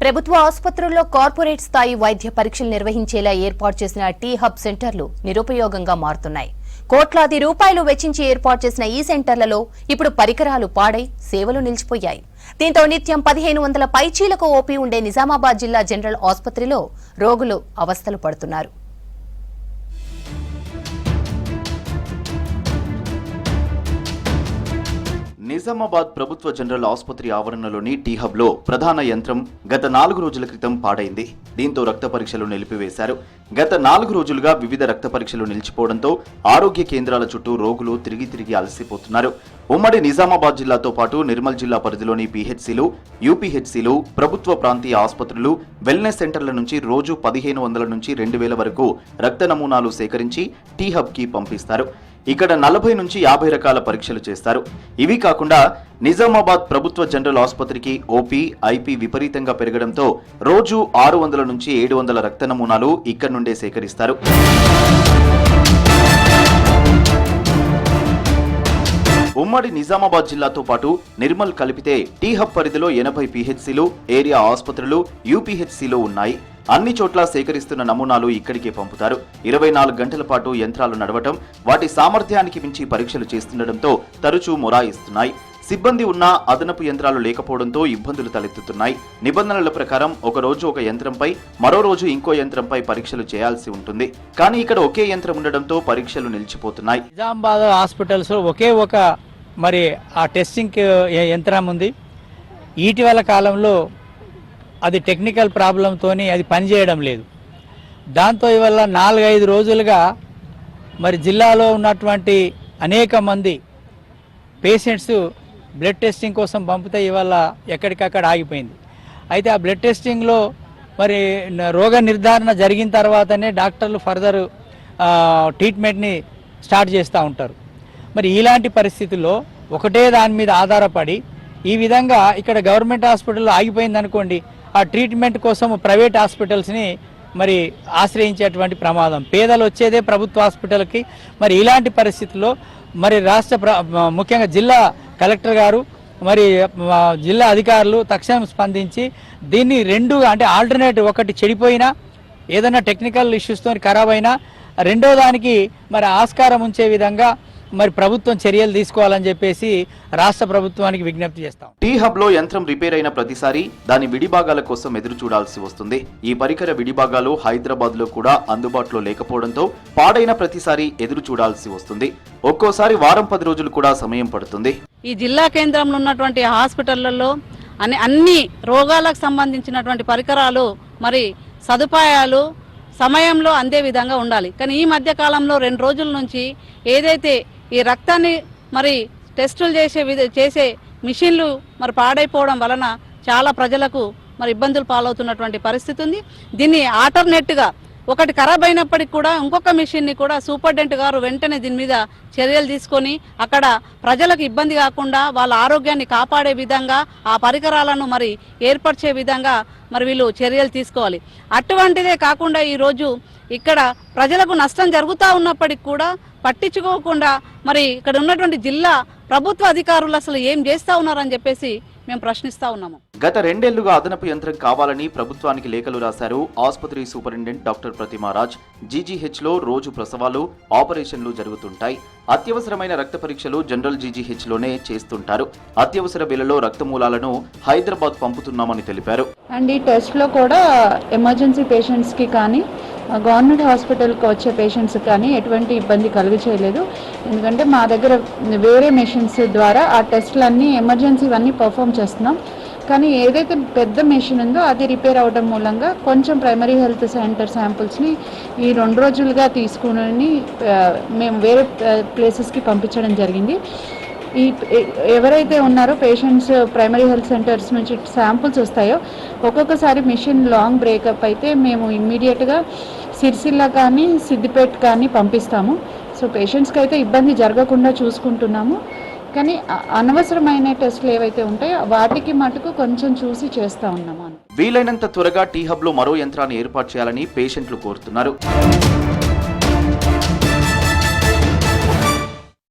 ప్రభుత్వ ఆసుపత్రుల్లో కార్పొరేట్ స్థాయి వైద్య పరీక్షలు నిర్వహించేలా ఏర్పాటు చేసిన టీ హబ్ సెంటర్లు నిరుపయోగంగా మారుతున్నాయి. కోట్లాది రూపాయలు వెచ్చించి ఏర్పాటు చేసిన ఈ సెంటర్లలో ఇప్పుడు పరికరాలు పాడై సేవలు నిలిచిపోయాయి. దీంతో నిత్యం 1500 పైచీలకు ఓపీ ఉండే నిజామాబాద్ జిల్లా జనరల్ ఆసుపత్రిలో రోగులు అవస్థలు పడుతున్నారు. నిజామాబాద్ ప్రభుత్వ జనరల్ ఆసుపత్రి ఆవరణలోని టీ హబ్ లో ప్రధాన యంత్రం గత 4 రోజుల క్రితం పాడైంది. దీంతో రక్త పరీక్షలు నిలిపివేశారు. గత 4 రోజులుగా వివిధ రక్త పరీక్షలు నిలిచిపోవడంతో ఆరోగ్య కేంద్రాల చుట్టూ రోగులు తిరిగి అలసిపోతున్నారు. ఉమ్మడి నిజామాబాద్ జిల్లాతో పాటు నిర్మల్ జిల్లా పరిధిలోని పీహెచ్సీలు, యూపీహెచ్సీలు, ప్రభుత్వ ప్రాంతీయ ఆసుపత్రులు, వెల్నెస్ సెంటర్ల నుంచి రోజు 1500 నుంచి 2000 వరకు రక్త నమూనాలు సేకరించి టీ హబ్ కి పంపిస్తారు. ఇక్కడ 40 నుంచి 50 రకాల పరీక్షలు చేస్తారు. ఇవి కాకుండా నిజామాబాద్ ప్రభుత్వ జనరల్ ఆసుపత్రికి ఓపీ, ఐపీ విపరీతంగా పెరగడంతో రోజు 600 నుంచి 700 రక్త నమూనాలు ఇక్కడి నుండే సేకరిస్తారు. ఉమ్మడి నిజామాబాద్ జిల్లాతో పాటు నిర్మల్ కలిపితే టీ హబ్ పరిధిలో 80 పీహెచ్సీలు, ఏరియా ఆసుపత్రులు, యూపీహెచ్సీలు ఉన్నాయి. అన్ని చోట్ల సేకరిస్తున్న నమూనాలు ఇక్కడికే పంపుతారు. 24 గంటల పాటు యంత్రాలు నడవటం, వాటి సామర్థ్యానికి మించి పరీక్షలు చేస్తుండటంతో తరచూ మొరాయిస్తున్నాయి. సిబ్బంది ఉన్నా అదనపు యంత్రాలు లేకపోవడంతో ఇబ్బందులు తలెత్తుతున్నాయి. నిబంధనల ప్రకారం ఒక రోజు ఒక యంత్రంపై, మరో రోజు ఇంకో యంత్రంపై పరీక్షలు చేయాల్సి ఉంటుంది. కానీ ఇక్కడ ఒకే యంత్రం ఉండడంతో పరీక్షలు నిలిచిపోతున్నాయి. నిజామాబాద్ హాస్పిటల్స్ ఒకే ఒక ఆ టెస్టింగ్ యంత్రం ఉంది. ఇటీవల కాలంలో అది టెక్నికల్ ప్రాబ్లంతో అది పనిచేయడం లేదు. దాంతో ఇవాళ 4-5 రోజులుగా జిల్లాలో ఉన్నటువంటి అనేక మంది పేషెంట్స్ బ్లడ్ టెస్టింగ్ కోసం పంపితే ఇవాళ ఎక్కడికక్కడ ఆగిపోయింది. అయితే ఆ బ్లడ్ టెస్టింగ్లో రోగ నిర్ధారణ జరిగిన తర్వాతనే డాక్టర్లు ఫర్దర్ ట్రీట్మెంట్ని స్టార్ట్ చేస్తూ ఉంటారు. ఇలాంటి పరిస్థితుల్లో ఒకటే దాని మీద ఆధారపడి ఈ విధంగా ఇక్కడ గవర్నమెంట్ హాస్పిటల్లో ఆగిపోయింది అనుకోండి, ఆ ట్రీట్మెంట్ కోసం ప్రైవేట్ హాస్పిటల్స్ని ఆశ్రయించేటువంటి ప్రమాదం. పేదలు వచ్చేదే ప్రభుత్వ హాస్పిటల్కి. ఇలాంటి పరిస్థితుల్లో ముఖ్యంగా జిల్లా కలెక్టర్ గారు జిల్లా అధికారులు తక్షణం స్పందించి దీన్ని ఆల్టర్నేటివ్, ఒకటి చెడిపోయినా ఏదైనా టెక్నికల్ ఇష్యూస్తో ఖరాబ్ అయినా రెండో దానికి ఆస్కారం ఉంచే విధంగా ప్రభుత్వం చర్యలు తీసుకోవాలని చెప్పేసి రాష్ట్ర ప్రభుత్వానికి విజ్ఞప్తి చేస్తాం. టీ హబ్ లో యంత్రం రిపేర్ అయిన ప్రతిసారి దాని విడిభాగాల కోసం ఎదురు చూడాల్సి వస్తుంది. ఈ పరికర విడిభాగాలు హైదరాబాద్ లో కూడా అందుబాటులో లేకపోవడంతో పాడైన ప్రతిసారి ఎదురు చూడాల్సి వస్తుంది. ఒక్కోసారి వారం 10 రోజులు కూడా సమయం పడుతుంది. ఈ జిల్లా కేంద్రంలో ఉన్నటువంటి హాస్పిటళ్లలో అన్ని రోగాలకు సంబంధించినటువంటి పరికరాలు సదుపాయాలు సమయంలో అందే విధంగా ఉండాలి. కానీ ఈ మధ్య కాలంలో 2 రోజుల నుంచి ఏదైతే ఈ రక్తాన్ని టెస్టులు చేసే మిషన్లు పాడైపోవడం వలన చాలా ప్రజలకు ఇబ్బందులు పాలవుతున్నటువంటి పరిస్థితి ఉంది. దీన్ని ఆల్టర్నేట్గా ఒకటి ఖరాబ్ అయినప్పటికీ కూడా ఇంకొక మిషన్ని కూడా సూపరింటెండెంట్ గారు వెంటనే దీని మీద చర్యలు తీసుకొని అక్కడ ప్రజలకు ఇబ్బంది కాకుండా వాళ్ళ ఆరోగ్యాన్ని కాపాడే విధంగా ఆ పరికరాలను ఏర్పరిచే విధంగా వీళ్ళు చర్యలు తీసుకోవాలి. అటువంటిదే కాకుండా ఈరోజు ఇక్కడ ప్రజలకు నష్టం జరుగుతూ ఉన్నప్పటికీ కూడా పట్టించుకోకుండా ఇక్కడ ఉన్నటువంటి జిల్లా ప్రభుత్వ అధికారులు అసలు ఏం చేస్తూ ఉన్నారని చెప్పేసి మేము ప్రశ్నిస్తా ఉన్నాము. గత 2 ఏళ్లుగా అదనపు యంత్రం కావాలని ప్రభుత్వానికి లేఖలు రాశారు ఆసుపత్రి సూపరింటెండెంట్ డాక్టర్ ప్రతిమారాజ్. జీజీహెచ్ లో రోజు ప్రసవాలు, ఆపరేషన్లు జరుగుతుంటాయి. అత్యవసరమైన రక్త పరీక్షలు జనరల్ జీజీహెచ్ లోనే చేస్తుంటారు. అత్యవసర వేళలో రక్త మూలాలను హైదరాబాద్ పంపుతున్నామని తెలిపారు. అండ్ ఈ టెస్ట్ లో కూడా ఎమర్జెన్సీ పేషెంట్స్ కి కానీ గవర్నమెంట్ హాస్పిటల్కి వచ్చే పేషెంట్స్ కానీ ఎటువంటి ఇబ్బంది కలుగు చేయలేదు. ఎందుకంటే మా దగ్గర వేరే మెషిన్స్ ద్వారా ఆ టెస్టులన్నీ ఎమర్జెన్సీవన్నీ పర్ఫామ్ చేస్తున్నాం. కానీ ఏదైతే పెద్ద మెషిన్ ఉందో అది రిపేర్ అవడం మూలంగా కొంచెం ప్రైమరీ హెల్త్ సెంటర్ శాంపుల్స్ని ఈ 2 రోజులుగా తీసుకుని మేము వేరే ప్లేసెస్కి పంపించడం జరిగింది. ఈ ఎవరైతే ఉన్నారో పేషెంట్స్ ప్రైమరీ హెల్త్ సెంటర్స్ నుంచి శాంపుల్స్ వస్తాయో ఒక్కొక్కసారి మిషన్ లాంగ్ బ్రేకప్ అయితే మేము ఇమ్మీడియట్గా సిరిసిల్ల కానీ సిద్దిపేట కానీ పంపిస్తాము. సో పేషెంట్స్కి అయితే ఇబ్బంది జరగకుండా చూసుకుంటున్నాము. కానీ అనవసరమైన టెస్టులు ఏవైతే ఉంటాయో వాటికి మటుకు కొంచెం చూసి చేస్తూ ఉన్నాము. వీలైనంత త్వరగా టీ హబ్ లో మరో యంత్రాన్ని ఏర్పాటు చేయాలని పేషెంట్లు కోరుతున్నారు.